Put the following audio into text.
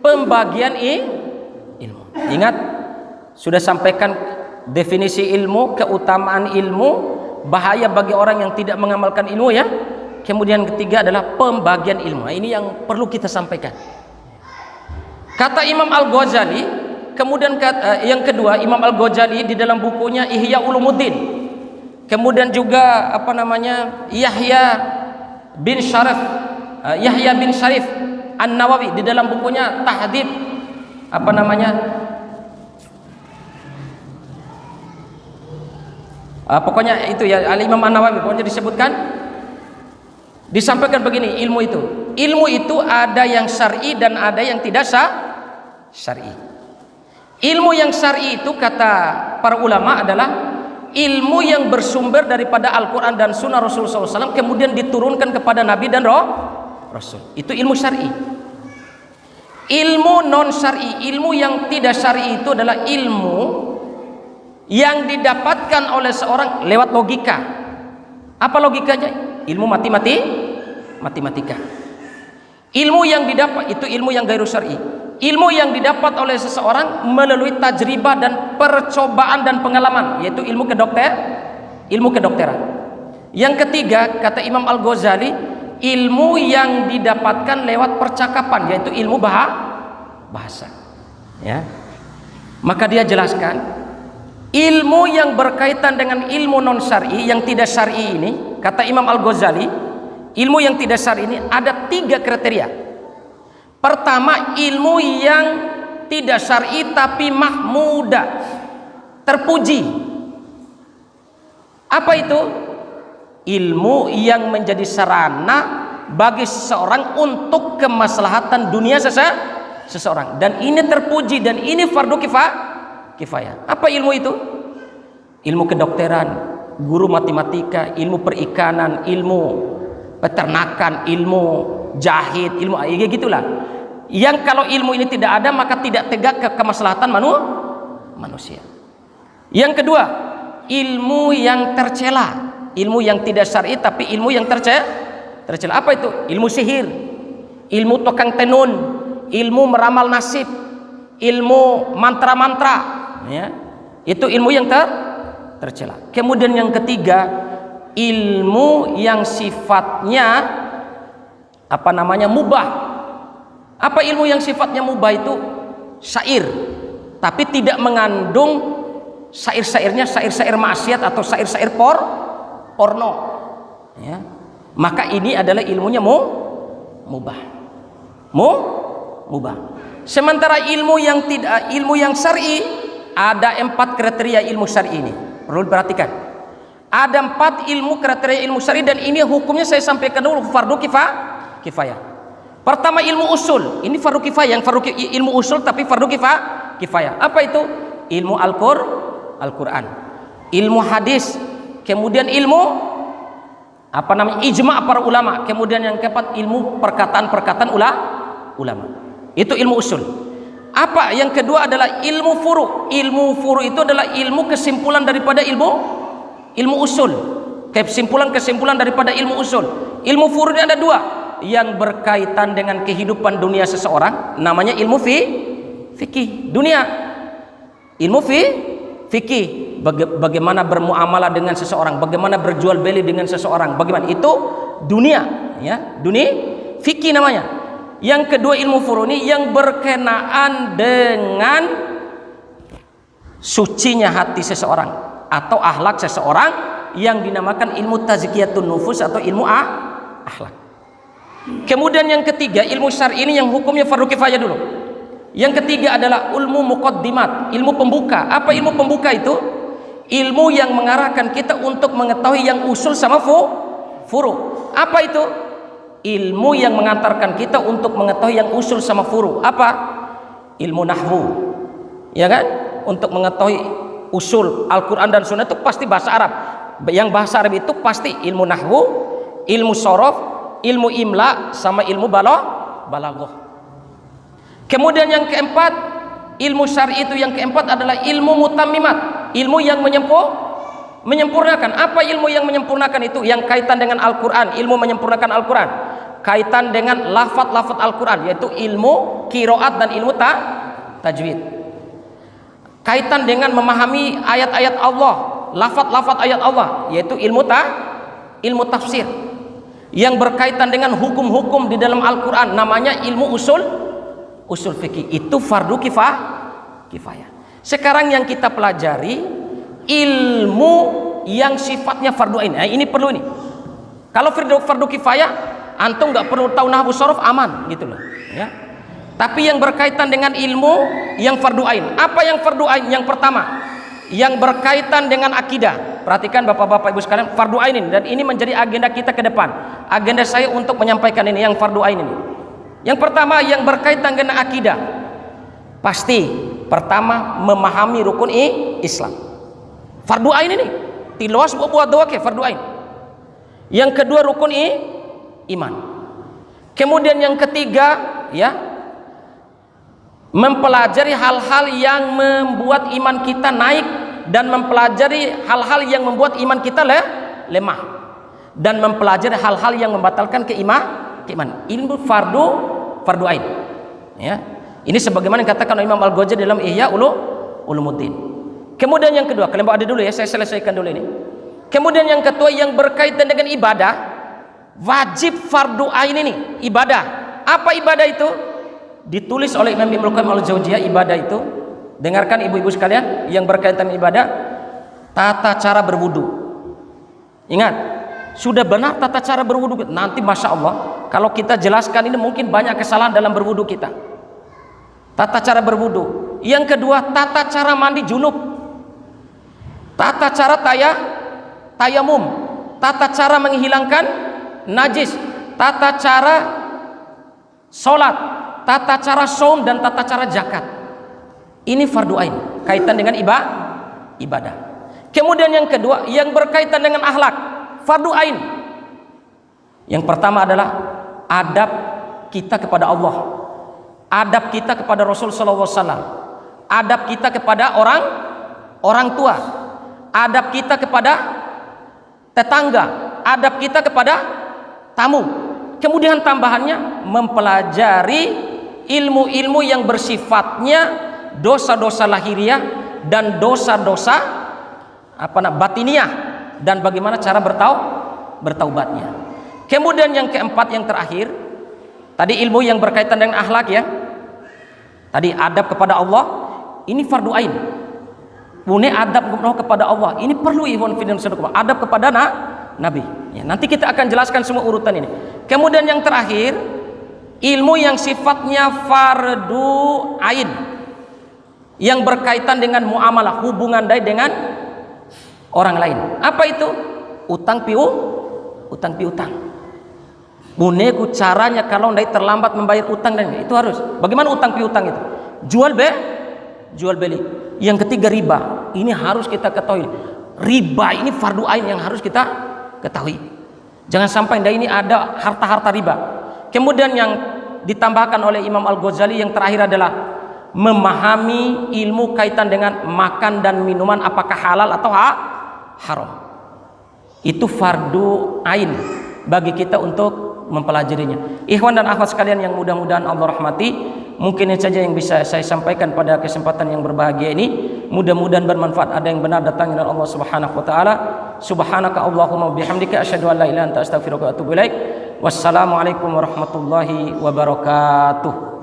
pembagian ilmu. Ingat, sudah sampaikan definisi ilmu, keutamaan ilmu, bahaya bagi orang yang tidak mengamalkan ilmu ya. Kemudian ketiga adalah pembagian ilmu. Nah, ini yang perlu kita sampaikan. Kata Imam Al-Ghazali, kemudian yang kedua Imam Al-Ghazali di dalam bukunya Ihya Ulumuddin. Kemudian juga Yahya bin Syarif An-Nawawi di dalam bukunya Tahdhib pokoknya itu ya, Al-Imam An-Nawawi pokoknya disampaikan begini, ilmu itu ada yang syar'i dan ada yang tidak syar'i. Ilmu yang syar'i itu kata para ulama adalah ilmu yang bersumber daripada Al-Quran dan Sunnah Rasulullah SAW, kemudian diturunkan kepada Nabi dan Rasul. Itu ilmu syar'i. Ilmu non syar'i, ilmu yang tidak syar'i itu adalah ilmu yang didapatkan oleh seorang lewat logika. Apa logikanya? Ilmu matematika. Ilmu yang didapat itu ilmu yang gairu syar'i. Ilmu yang didapat oleh seseorang melalui tajribah dan percobaan dan pengalaman, yaitu ilmu kedokteran. Yang ketiga kata Imam Al-Ghazali, ilmu yang didapatkan lewat percakapan, yaitu ilmu bahasa. Ya. Maka dia jelaskan, ilmu yang berkaitan dengan ilmu non syar'i yang tidak syar'i ini, kata Imam Al-Ghazali, ilmu yang tidak syar'i ini ada 3 kriteria. Pertama, ilmu yang tidak syar'i tapi mahmuda, terpuji. Apa itu? Ilmu yang menjadi sarana bagi seseorang untuk kemaslahatan dunia seseorang, dan ini terpuji dan ini fardu kifayah. Apa ilmu itu? Ilmu kedokteran, guru matematika, ilmu perikanan, ilmu peternakan, ilmu jahit, ilmu gitulah. Yang kalau ilmu ini tidak ada maka tidak tegak kemaslahatan manusia. Yang kedua, ilmu yang tercela, ilmu yang tidak syar'i tapi ilmu yang tercela. Apa itu? Ilmu sihir, ilmu tukang tenun, ilmu meramal nasib, ilmu mantra-mantra, ya. Itu ilmu yang tercela. Kemudian yang ketiga, ilmu yang sifatnya mubah. Apa ilmu yang sifatnya mubah itu? Syair, tapi tidak mengandung syair-syair maksiat atau syair-syair porno, ya. Maka ini adalah ilmunya mubah. Sementara ilmu yang syar'i ada 4 kriteria ilmu syar'i ini. Perlu diperhatikan. Ada 4 ilmu kriteria ilmu syar'i dan ini hukumnya saya sampaikan dulu fardu kifayah. Pertama, ilmu usul. Ini fardu kifayah, ilmu usul tapi fardu kifayah. Apa itu? Ilmu Al-Qur'an, ilmu hadis, kemudian ilmu ijma' para ulama, kemudian yang keempat ilmu perkataan ulama. Itu ilmu usul. Apa? Yang kedua adalah ilmu furu'. Ilmu furu' itu adalah ilmu kesimpulan daripada ilmu usul. Kesimpulan daripada ilmu usul. Ilmu furu' ini ada 2. Yang berkaitan dengan kehidupan dunia seseorang namanya ilmu fikih dunia. Ilmu fikih, bagaimana bermuamalah dengan seseorang, bagaimana berjual beli dengan seseorang, bagaimana itu dunia, ya, dunia fikih namanya. Yang kedua ilmu furu' ini yang berkenaan dengan sucinya hati seseorang atau akhlak seseorang yang dinamakan ilmu tazkiyatun nufus atau ilmu akhlak. Kemudian yang ketiga, ilmu syar'i ini yang hukumnya fardu kifayah dulu. Yang ketiga adalah ilmu muqaddimat, ilmu pembuka. Apa ilmu pembuka itu? Ilmu yang mengarahkan kita untuk mengetahui yang usul sama furu'. Apa itu? Ilmu yang mengantarkan kita untuk mengetahui yang usul sama furu'. Apa? Ilmu nahwu. Ya kan? Untuk mengetahui usul Al-Qur'an dan Sunnah itu pasti bahasa Arab. Yang bahasa Arab itu pasti ilmu nahwu, ilmu shorof, ilmu imla sama ilmu balaghah. Kemudian yang keempat, ilmu syar'i itu yang keempat adalah ilmu mutammimat, ilmu yang menyempurnakan. Apa ilmu yang menyempurnakan itu? Yang kaitan dengan Al-Qur'an, ilmu menyempurnakan Al-Qur'an. Kaitan dengan lafaz-lafaz Al-Qur'an, yaitu ilmu qiraat dan ilmu tajwid. Kaitan dengan memahami ayat-ayat Allah, lafaz-lafaz ayat Allah, yaitu ilmu tafsir. Yang berkaitan dengan hukum-hukum di dalam Al-Qur'an namanya ilmu usul fikih. Itu fardu kifayah. Sekarang yang kita pelajari ilmu yang sifatnya fardu ain. Nah, ini perlu ini. Kalau fardu kifayah, antum nggak perlu tahu nahwu sorof, aman gitu loh, ya. Tapi yang berkaitan dengan ilmu yang fardu ain. Apa yang fardu ain? Yang pertama, yang berkaitan dengan akidah. Perhatikan Bapak-bapak Ibu sekalian, fardu ain ini, dan ini menjadi agenda kita ke depan. Agenda saya untuk menyampaikan ini yang fardu ain ini. Yang pertama yang berkaitan dengan akidah. Pasti pertama memahami rukun Islam. Fardu ain ini. Tilawas buat doa ke fardu ain. Yang kedua rukun iman. Kemudian yang ketiga, ya, mempelajari hal-hal yang membuat iman kita naik dan mempelajari hal-hal yang membuat iman kita lemah dan mempelajari hal-hal yang membatalkan keimanan. Ilmu fardu ain, ya. Ini sebagaimana dikatakan oleh Imam Al-Ghazali dalam Ihya Ulumuddin. Kemudian yang kedua, kalian ada dulu ya, saya selesaikan dulu ini. Kemudian yang kedua yang berkaitan dengan ibadah, wajib fardu ain ini ibadah. Apa ibadah itu? Ditulis oleh Imam Ibnu Qayyim al-Jauziyah. Ibadah itu, dengarkan ibu-ibu sekalian, yang berkaitan ibadah, tata cara berwudu. Ingat, sudah benar tata cara berwudu. Nanti masya Allah, kalau kita jelaskan ini mungkin banyak kesalahan dalam berwudu kita. Tata cara berwudu. Yang kedua, tata cara mandi junub, tata cara tayamum, tata cara menghilangkan najis, tata cara sholat, tata cara saum, dan tata cara zakat. Ini fardu ain, kaitan dengan ibadah. Kemudian yang kedua yang berkaitan dengan akhlak, fardu ain. Yang pertama adalah adab kita kepada Allah, adab kita kepada Rasul sallallahu alaihi wasallam, adab kita kepada orang tua, adab kita kepada tetangga, adab kita kepada tamu. Kemudian tambahannya mempelajari ilmu-ilmu yang bersifatnya dosa-dosa lahiriah dan dosa-dosa batiniah, dan bagaimana cara bertaubatnya. Kemudian yang keempat, yang terakhir, tadi ilmu yang berkaitan dengan akhlak, ya. Tadi adab kepada Allah, ini fardu ain. Punya adab kepada Allah, ini perlu adab kepada Nabi. Ya, nanti kita akan jelaskan semua urutan ini. Kemudian yang terakhir, ilmu yang sifatnya fardu ain, yang berkaitan dengan muamalah, hubungan dengan orang lain. Apa itu? Utang piutang. Buneku caranya kalau ndai terlambat membayar utang, dan itu harus. Bagaimana utang piutang itu? Jual beli. Yang ketiga riba. Ini harus kita ketahui. Riba ini fardu ain yang harus kita ketahui. Jangan sampai ndai ini ada harta-harta riba. Kemudian yang ditambahkan oleh Imam Al-Ghazali yang terakhir adalah memahami ilmu kaitan dengan makan dan minuman, apakah halal atau haram. Itu fardu ain bagi kita untuk mempelajarinya. Ikhwan dan akhwat sekalian yang mudah-mudahan Allah rahmati, mungkin ini saja yang bisa saya sampaikan pada kesempatan yang berbahagia ini. Mudah-mudahan bermanfaat. Ada yang benar datangnya dari Allah Subhanahu wa taala. Subhanaka Allahumma bihamdika asyhadu an la ilaha illa anta astaghfiruka wa atubu ilaik. Wassalamualaikum warahmatullahi wabarakatuh.